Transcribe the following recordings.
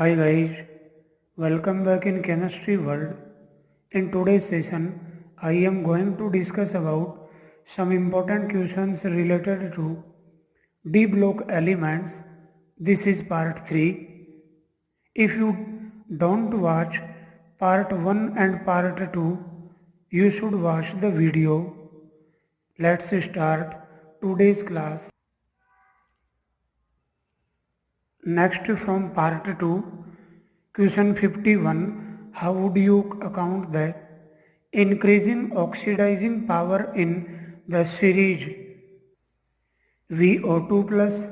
Hi guys, welcome back in Chemistry World. In today's session, I am going to discuss about some important questions related to D block elements. This is part 3. If you don't watch part 1 and part 2, you should watch the video. Let's start today's class. Next from part 2, question 51, how would you account the increasing oxidizing power in the series VO2 plus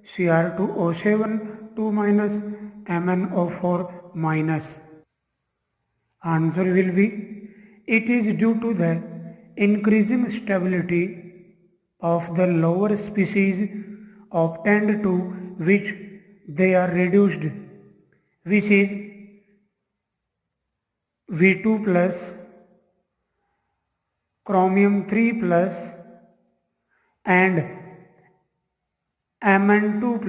Cr2O7 2 minus MnO4 minus? Answer will be, it is due to the increasing stability of the lower species obtained to which they are reduced, which is V2 plus, chromium 3 plus and Mn2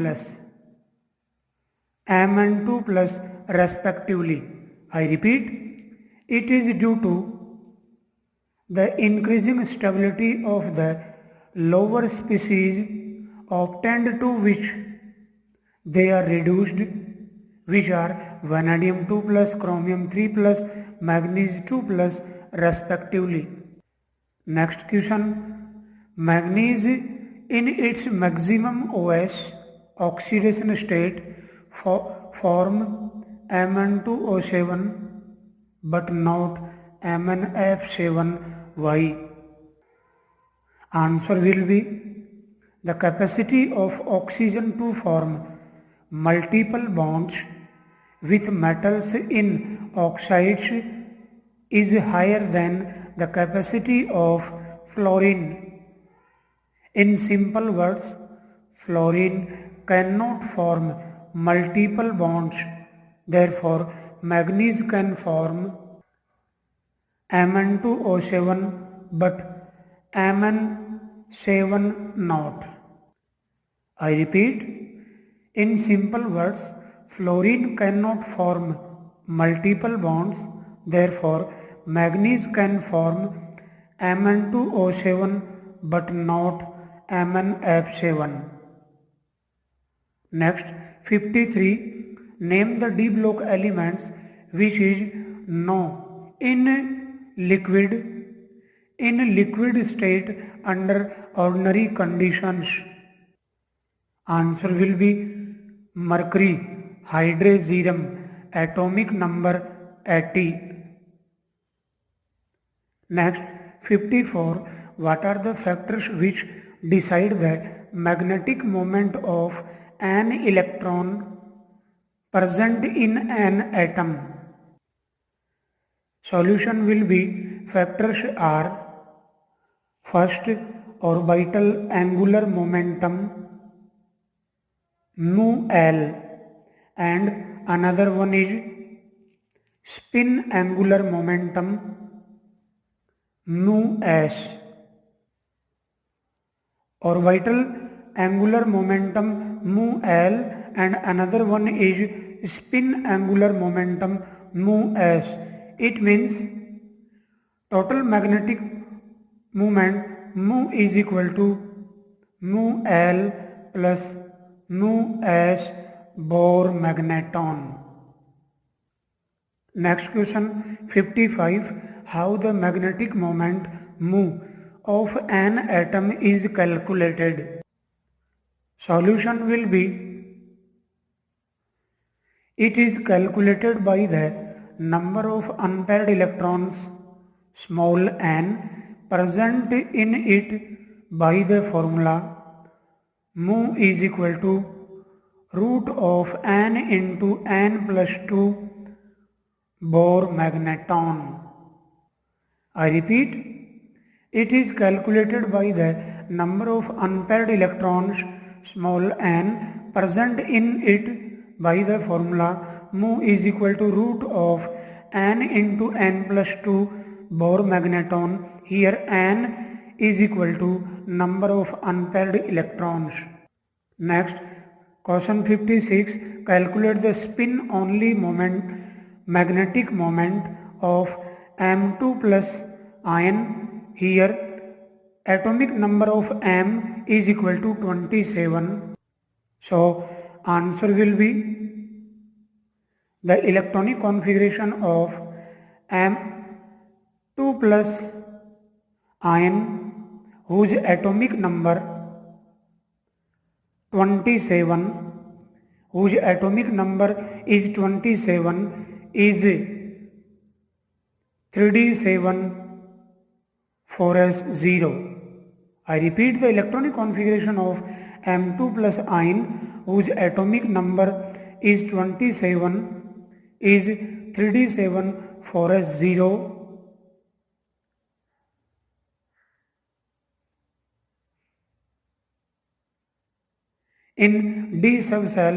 plus respectively. I repeat, it is due to the increasing stability of the lower species obtained to which they are reduced, which are vanadium 2 plus, chromium 3 plus, manganese 2 plus respectively. Next question, manganese in its maximum OS oxidation state form Mn2O7 but not MnF7Y. Answer will be, the capacity of oxygen to form multiple bonds with metals in oxides is higher than the capacity of fluorine. In simple words, fluorine cannot form multiple bonds, therefore manganese can form Mn2O7 but Mn7 not. I repeat, in simple words, fluorine cannot form multiple bonds, therefore manganese can form Mn2O7 but not MnF7. Next, 53. Name the D block elements which is no in liquid state under ordinary conditions. Answer will be mercury hydrazine, atomic number 80. Next, 54. What are the factors which decide the magnetic moment of an electron present in an atom? Solution will be, factors are, first, orbital angular momentum μL, and another one is spin angular momentum μs. Orbital angular momentum μL and another one is spin angular momentum μs. It means total magnetic moment μ is equal to μL plus μs Bohr magneton. Next question 55. How the magnetic moment μ of an atom is calculated? Solution will be, it is calculated by the number of unpaired electrons small n present in it by the formula μ is equal to root of n into n plus 2 Bohr magneton. I repeat, it is calculated by the number of unpaired electrons small n present in it by the formula μ is equal to root of n into n plus 2 Bohr magneton. Here n is equal to number of unpaired electrons. Next, Question 56. Calculate the spin only magnetic moment of M2 plus ion. Here atomic number of M is equal to 27. So answer will be the electronic configuration of M2 plus ion whose atomic number 27, whose atomic number is 27, is 3d7 4s0. I repeat, the electronic configuration of M2 plus ion whose atomic number is 27 is 3d7 4s0. In d subcell,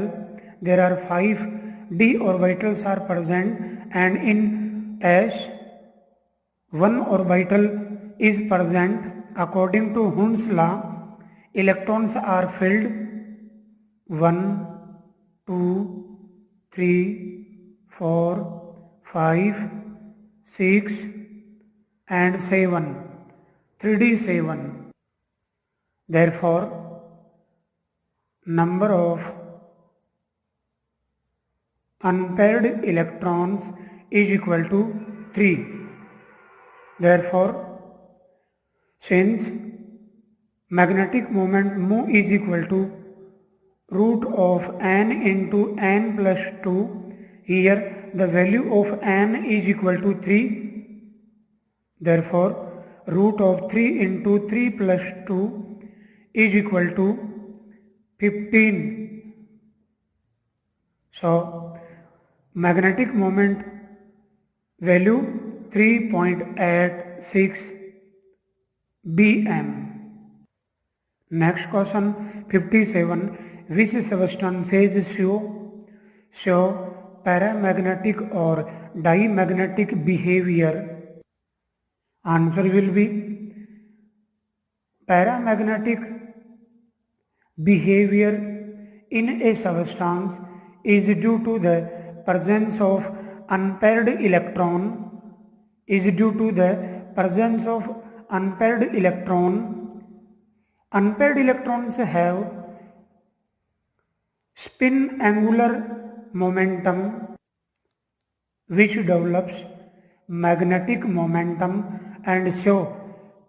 there are 5 d orbitals are present, and in S, 1 orbital is present. According to Hund's law, electrons are filled 1, 2, 3, 4, 5, 6 and 7, 3d7. Therefore, number of unpaired electrons is equal to 3. Therefore, since magnetic moment mu is equal to root of n into n plus 2, here the value of n is equal to 3. Therefore, root of 3 into 3 plus 2 is equal to 15. So, magnetic moment value 3.86 bm. Next question 57. Which substances show paramagnetic or diamagnetic behavior? Answer will be paramagnetic behavior in a substance is due to the presence of unpaired electron. Unpaired electrons have spin angular momentum which develops magnetic momentum and show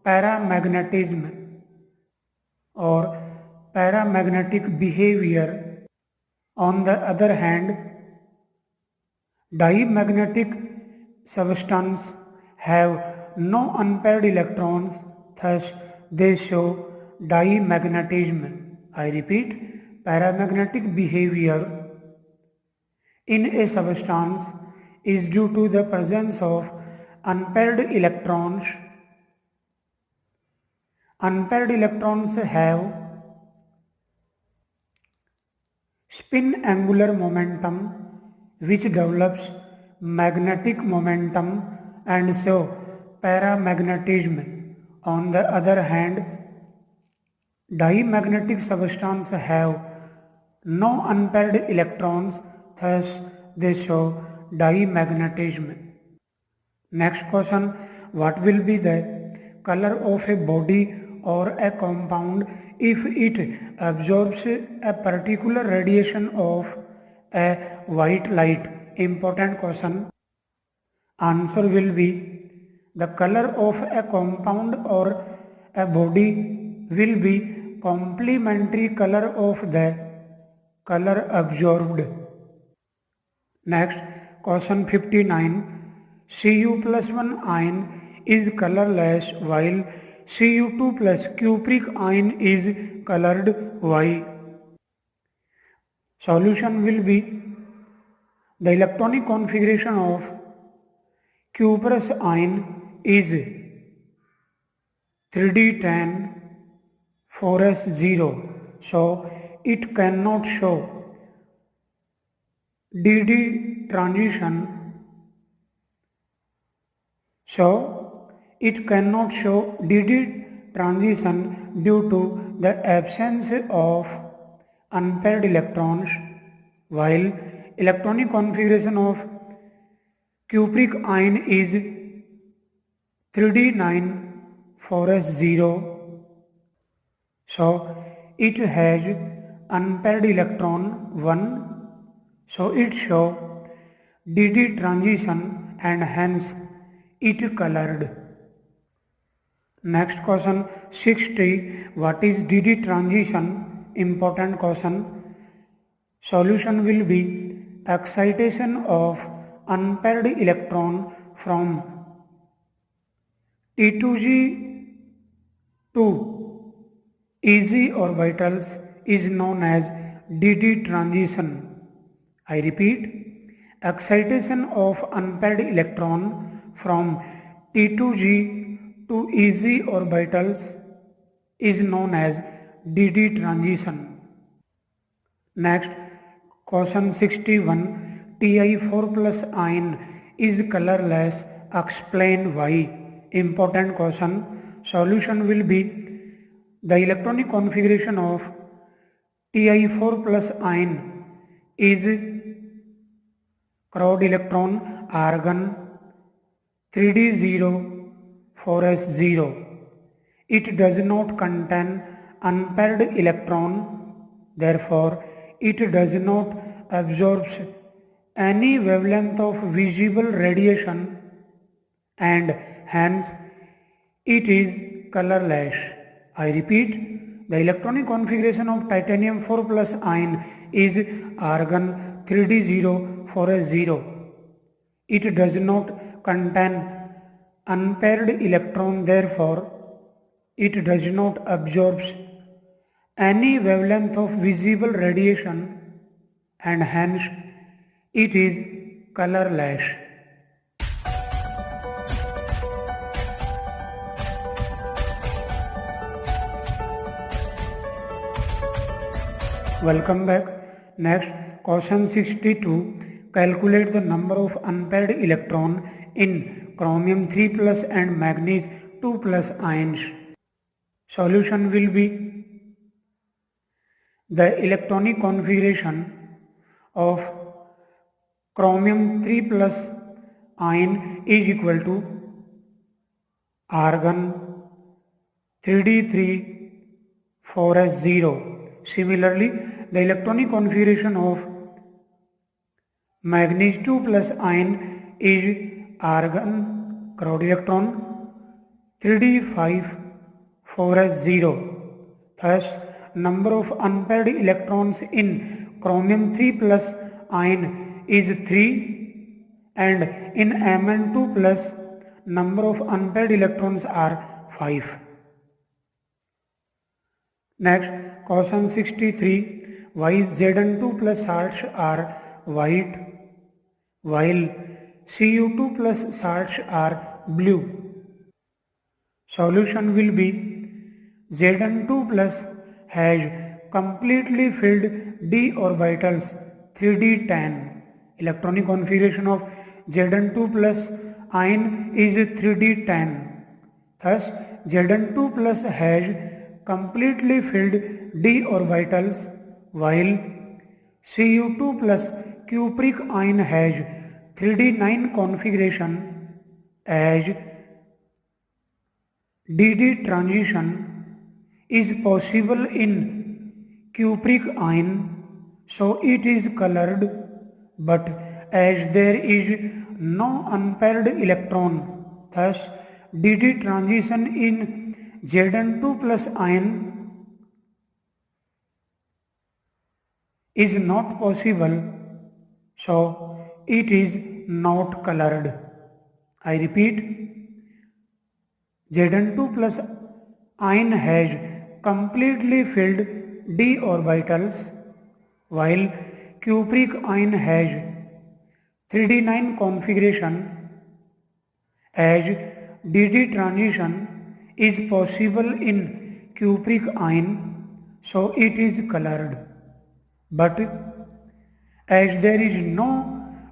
paramagnetism or paramagnetic behavior. On the other hand, diamagnetic substance have no unpaired electrons, thus they show diamagnetism. I repeat, paramagnetic behavior in a substance is due to the presence of unpaired electrons. Unpaired electrons have spin angular momentum which develops magnetic momentum and show paramagnetism. On the other hand, diamagnetic substances have no unpaired electrons, thus they show diamagnetism. Next question, what will be the color of a body or a compound if it absorbs a particular radiation of a white light? Important question. Answer will be the color of a compound or a body will be complementary color of the color absorbed. Next, question 59. Cu plus 1 ion is colorless while Cu2 plus cupric ion is colored. Why? Solution will be the electronic configuration of cuprous ion is 3d10 4s0, so it cannot show DD transition. due to the absence of unpaired electrons, while electronic configuration of cupric ion is 3d9 4s0. So it has unpaired electron 1, so it show dd transition and hence it colored. Next question 60. What is dd transition? Important question. Solution will be excitation of unpaired electron from T2g to EZ orbitals is known as dd transition. I repeat, excitation of unpaired electron from T2g to EZ orbitals is known as dd transition. Next, question 61. Ti4 plus ion is colorless. Explain why. Important question. Solution will be the electronic configuration of Ti4 plus ion is crowd electron argon 3d0 4s0. It does not contain unpaired electron, therefore it does not absorb any wavelength of visible radiation and hence it is colorless. I repeat, the electronic configuration of titanium 4 plus ion is argon 3d0 4s0. It does not contain unpaired electron, therefore it does not absorb any wavelength of visible radiation and hence it is colorless. Welcome back. Next, question 62. Calculate the number of unpaired electron in chromium 3 plus and manganese 2 plus ions. Solution will be the electronic configuration of chromium 3 plus ion is equal to argon 3d3 4s0. Similarly, the electronic configuration of manganese 2 plus ion is argon crowd electron 3d5 4s0. Thus, number of unpaired electrons in chromium 3 plus ion is 3 and in Mn2 plus number of unpaired electrons are 5. Next, question 63. Why Zn2 plus salts are white while Cu2 plus salts are blue? Solution will be Zn2 plus has completely filled d orbitals 3d10. Electronic configuration of Zn2 plus ion is 3d10. Thus, Zn2 plus has completely filled d orbitals while Cu2 plus cupric ion has 3d9 configuration as dd transition is possible in cupric ion, so it is colored, but as there is no unpaired electron, thus dd transition in Zn2 plus ion is not possible, so it is not colored. I repeat, Zn2 plus ion has completely filled d orbitals while cupric ion has 3d9 configuration as dd transition is possible in cupric ion, so it is colored, but as there is no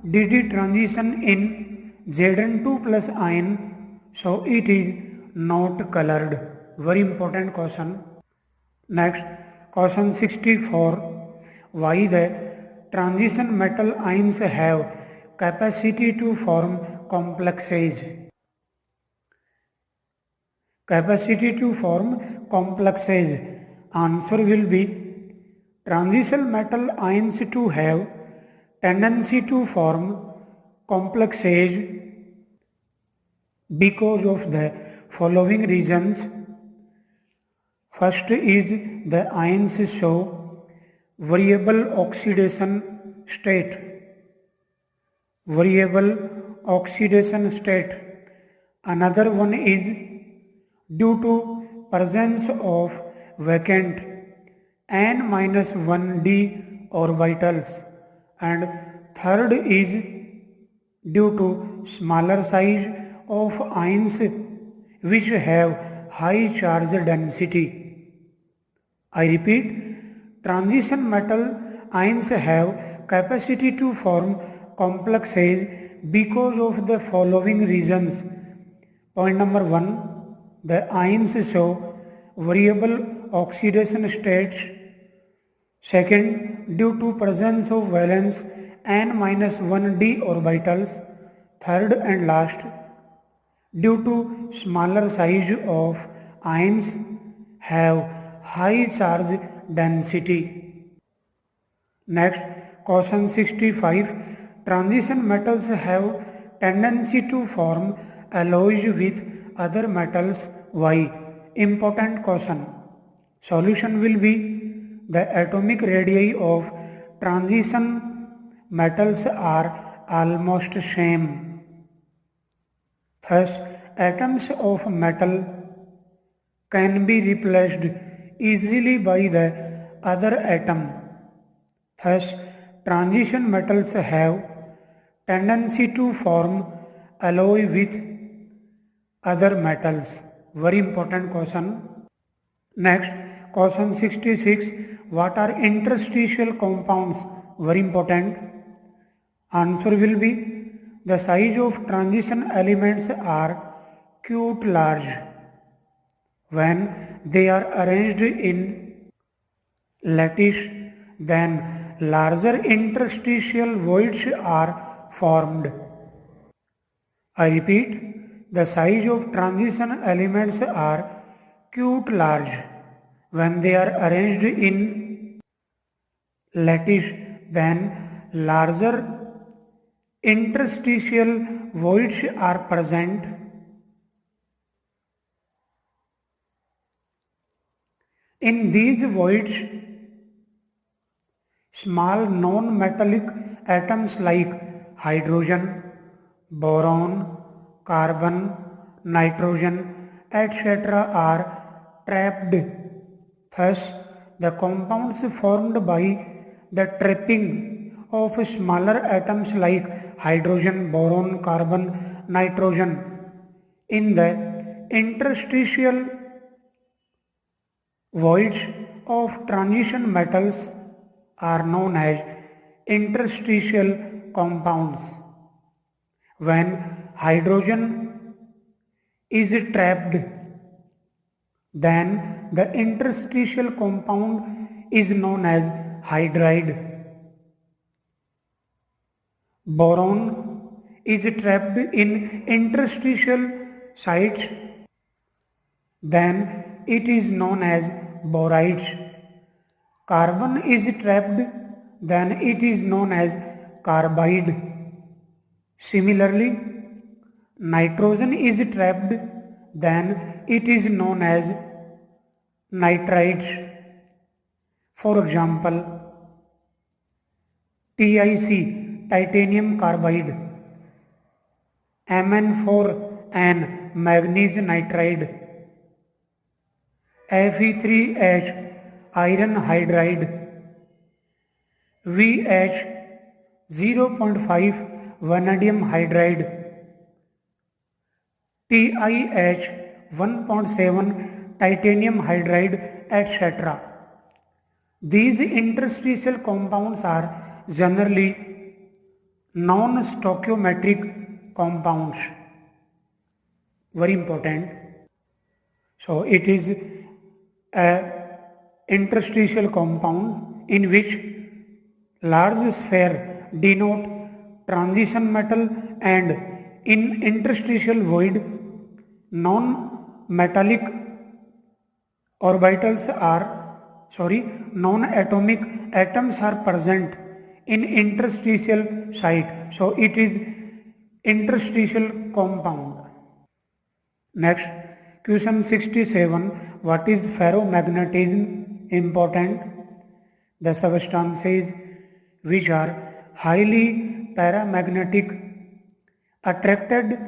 dd transition in Zn2 plus ion, so it is not colored. Very important question. Next, question 64. why the transition metal ions have capacity to form complexes. Capacity to form complexes. Answer will be transition metal ions to have tendency to form complexes because of the following reasons. First is the ions show variable oxidation state. Variable oxidation state. Another one is due to presence of vacant n-1d orbitals, and third is due to smaller size of ions which have high charge density. I repeat, transition metal ions have capacity to form complexes because of the following reasons. Point number 1, the ions show variable oxidation states. Second, due to presence of valence n-1d orbitals. Third and last, due to smaller size of ions have high charge density. Next, question 65. Transition metals have tendency to form alloys with other metals. Why? Important question. Solution will be the atomic radii of transition metals are almost same. Thus, atoms of metal can be replaced easily by the other atom. Thus, transition metals have tendency to form alloy with other metals. Very important question. Next, question 66. What are interstitial compounds? Very important. Answer will be the size of transition elements are quite large when they are arranged in lattice, then larger interstitial voids are formed. I repeat, the size of transition elements are quite large when they are arranged in lattice, then larger interstitial voids are present. In these voids, small non-metallic atoms like hydrogen, boron, carbon, nitrogen, etc. are trapped. Thus, the compounds formed by the trapping of smaller atoms like hydrogen, boron, carbon, nitrogen in the interstitial voids of transition metals are known as interstitial compounds. When hydrogen is trapped, then the interstitial compound is known as hydride. Boron is trapped in interstitial sites, then it is known as borides. Carbon is trapped, then it is known as carbide. Similarly, nitrogen is trapped, then it is known as nitrides. For example, TiC, titanium carbide, Mn4n, manganese nitride, Fe3H, iron hydride, VH0.5, vanadium hydride, TiH1.7, titanium hydride, etc. These interstitial compounds are generally non-stoichiometric compounds. Very important. So it is a interstitial compound in which Large sphere denote transition metal, and in interstitial void, non-metallic orbitals are, non-atomic atoms are present in interstitial site. So it is interstitial compound. Next, question 67. What is ferromagnetism? Important. The substances which are highly paramagnetic attracted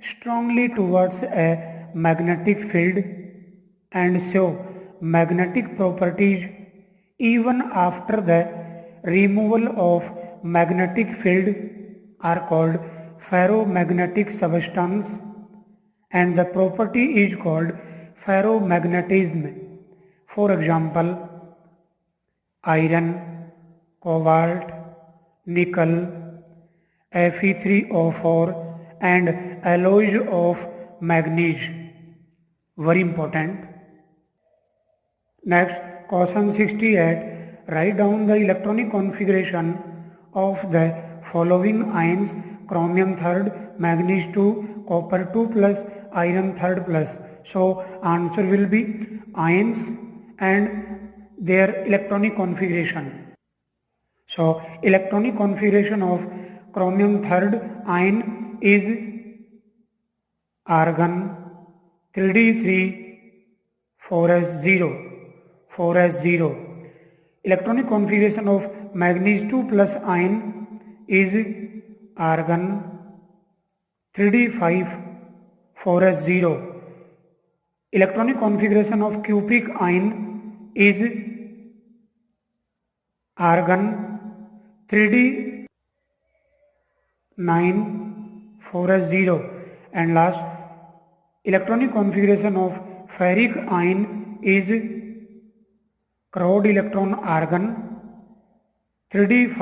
strongly towards a magnetic field and show magnetic properties even after the removal of magnetic field are called ferromagnetic substance, and the property is called ferromagnetism. For example, iron, cobalt, nickel, Fe3O4 and alloys of manganese. Very important. Next, question 68. Write down the electronic configuration of the following ions: chromium 3rd, manganese 2, copper 2 plus, iron 3rd plus. So answer will be ions and their electronic configuration. So electronic configuration of chromium 3rd ion is argon 3d3 4s0. Electronic configuration of manganese 2 plus ion is argon 3d5 4s0. Electronic configuration of cupric ion is argon 3d9 4s0. And last, electronic configuration of ferric ion is crowd electron argon 3d5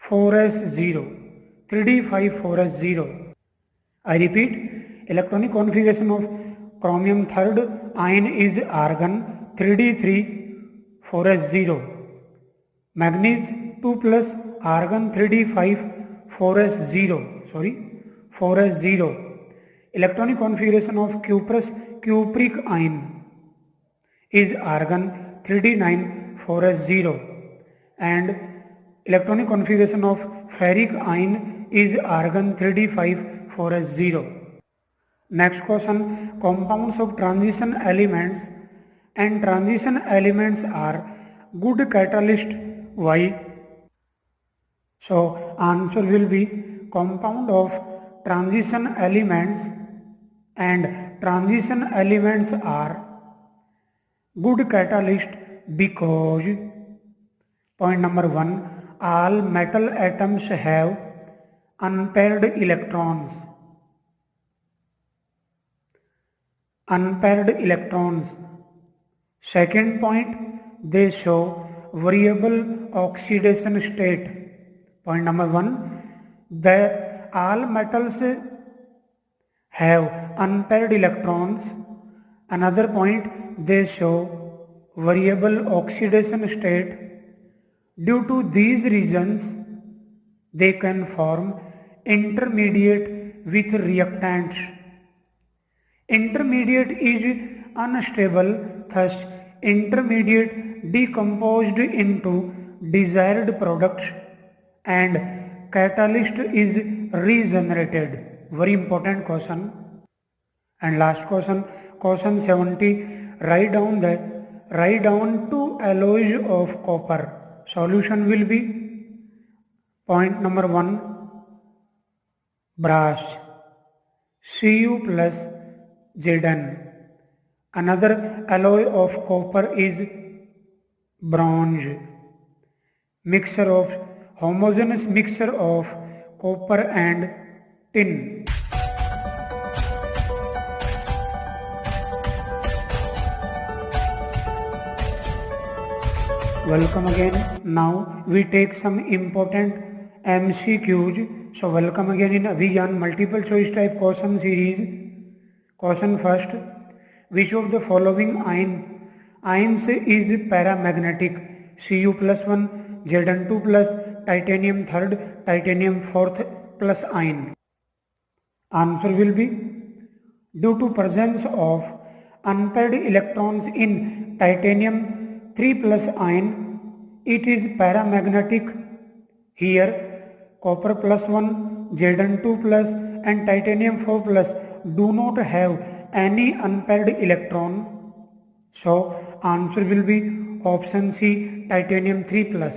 4s0. 3d5 4s0. I repeat, electronic configuration of chromium 3rd ion is argon 3d3 4s0. Manganese 2 plus argon 3d5 4s0. Electronic configuration of cupric ion is argon 3d9 4s0, and electronic configuration of ferric ion is argon 3d5 4s0. Next question, compounds of transition elements and transition elements are good catalyst. Why? So answer will be compound of transition elements and transition elements are good catalyst because point number 1, all metal atoms have unpaired electrons. Second point, they show variable oxidation state. Point number 1, all metals have unpaired electrons. Another point, they show variable oxidation state. Due to these reasons, they can form intermediate with reactants. Intermediate is unstable, thus intermediate decomposed into desired products and catalyst is regenerated. Very important question. And last question, question 70. Write down 2 alloys of copper. Solution will be point number 1, brass, Cu plus Zn. Another alloy of copper is bronze. Homogeneous mixture of copper and tin. Welcome again. Now we take some important MCQs. So welcome again in Abhijaan multiple choice type question series. Question first. Which of the following ions is paramagnetic? Cu plus 1, Zn2 plus titanium third, titanium fourth plus ion. Answer will be due to presence of unpaired electrons in titanium 3 plus ion, it is paramagnetic. Here copper plus 1, Zn2 plus and titanium 4 plus do not have any unpaired electron. So answer will be option C, titanium 3 plus.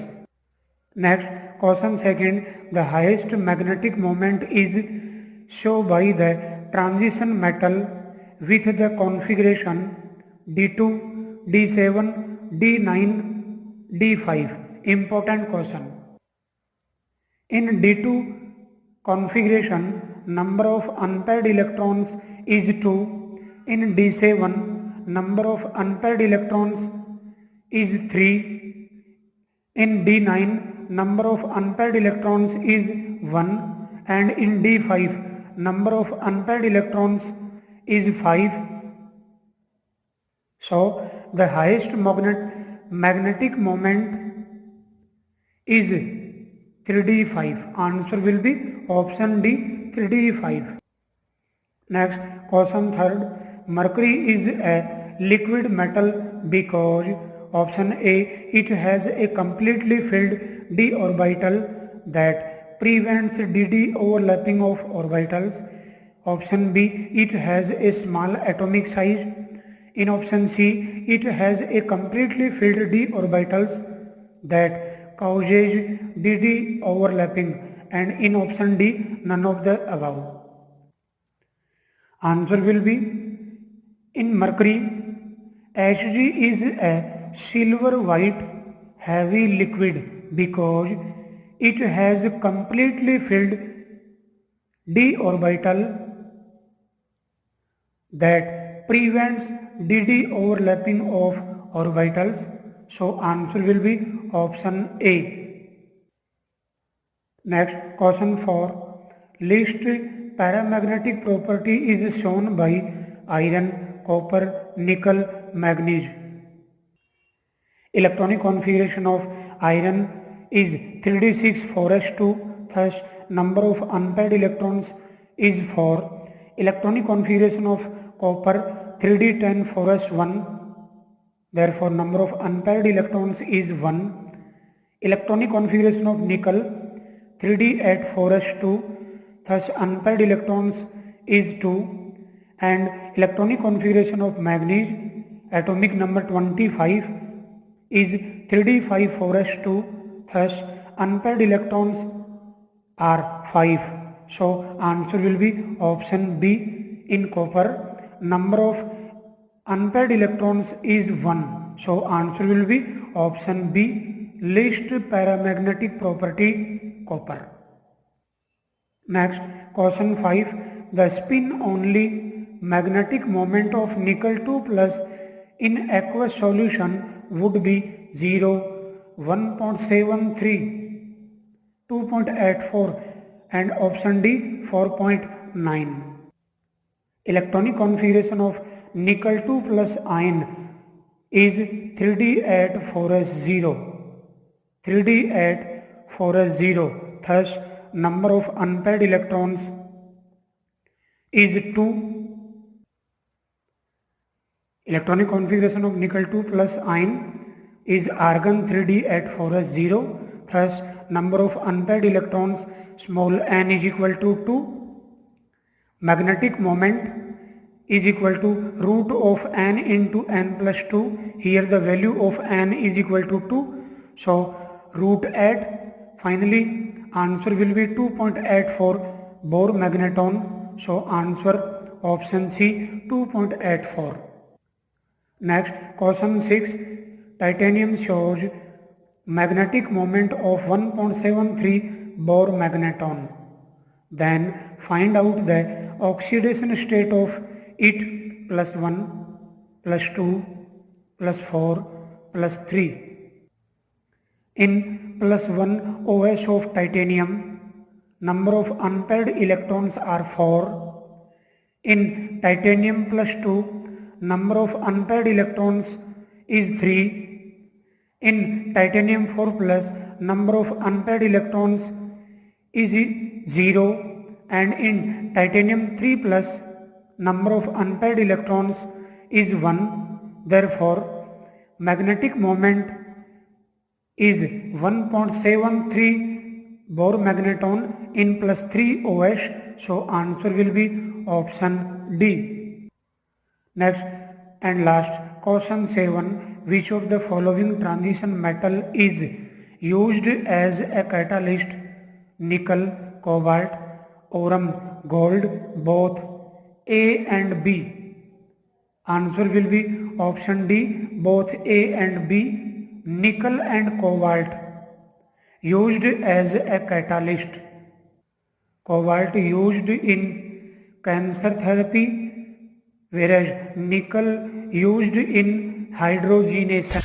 Next, question second, the highest magnetic moment is shown by the transition metal with the configuration D2, D7, D9, D5. Important question. In D2 configuration, number of unpaired electrons is 2. In D7, number of unpaired electrons is 3. In D9, number of unpaired electrons is 1. And in D5, number of unpaired electrons is 5. So, the highest magnetic moment is 3d5. Answer will be option D, 3d5. Next, question third. Mercury is a liquid metal because option A, it has a completely filled d orbital that prevents dd overlapping of orbitals. Option B, it has a small atomic size. In option C, it has a completely filled d orbitals that causes dd overlapping, and in option D, none of the above. Answer will be in mercury, Hg is a silver white heavy liquid because it has completely filled d orbital that prevents dd overlapping of orbitals. So answer will be option A. Next, question 4. Least paramagnetic property is shown by iron, copper, nickel, manganese. Electronic configuration of iron is 3d6 4s2, thus number of unpaired electrons is 4. Electronic configuration of copper 3d10 4s1, therefore number of unpaired electrons is 1. Electronic configuration of nickel 3d8 4s2, thus unpaired electrons is 2. And electronic configuration of manganese atomic number 25 is 3d5 4s2, thus unpaired electrons are 5. So answer will be option B. In copper, number of unpaired electrons is 1. So answer will be option B. Least paramagnetic property, copper. Next, question 5. The spin only magnetic moment of nickel 2 plus in aqueous solution would be 0, 1.73, 2.84 and option D 4.9. Electronic configuration of nickel 2 plus ion is 3d8 4s0. 3d8 4s0, thus number of unpaired electrons is 2. Electronic configuration of nickel 2 plus ion is argon 3d8 4s0, thus number of unpaired electrons small n is equal to 2. Magnetic moment is equal to root of n into n plus 2. Here the value of n is equal to 2. So root 8. Finally answer will be 2.84 Bohr magneton. So answer option C 2.84. Next, question 6. Titanium shows magnetic moment of 1.73 Bohr magneton. Then find out the oxidation state of it plus 1, plus 2, plus 4, plus 3. In plus 1 OS of titanium, number of unpaired electrons are 4. In titanium plus 2, number of unpaired electrons is 3. In titanium 4 plus, number of unpaired electrons is 0, and in titanium 3 plus number of unpaired electrons is 1. Therefore, magnetic moment is 1.73 Bohr magneton in plus 3 OH. So answer will be option D. Next and last, question 7. Which of the following transition metal is used as a catalyst? Nickel, cobalt, aurum, gold, both. A and B. Answer will be option D, both A and B. Nickel and cobalt used as a catalyst. Cobalt used in cancer therapy, whereas nickel used in hydrogenation.